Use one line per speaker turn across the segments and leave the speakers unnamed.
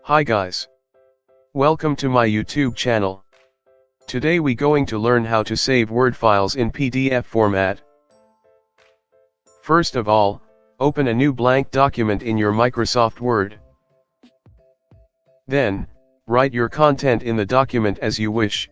Hi guys. Welcome to my YouTube channel. Today we going to learn how to save Word files in PDF format. First of all, open a new blank document in your Microsoft Word. Then, write your content in the document as you wish.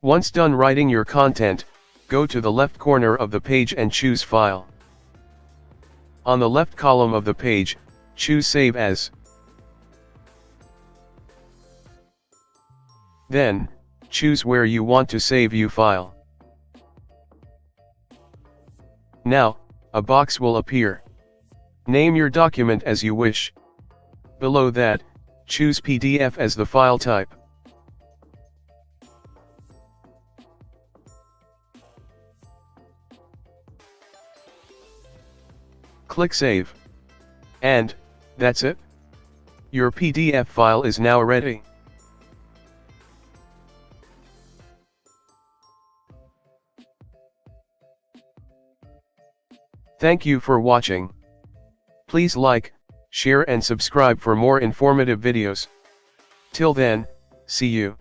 Once done writing your content, go to the left corner of the page and choose File. On the left column of the page, choose Save As. Then, choose where you want to save your file. Now, a box will appear. Name your document as you wish. Below that, choose PDF as the file type. Click Save. And, that's it. Your PDF file is now ready. Thank you for watching. Please like, share and subscribe for more informative videos. Till then, see you.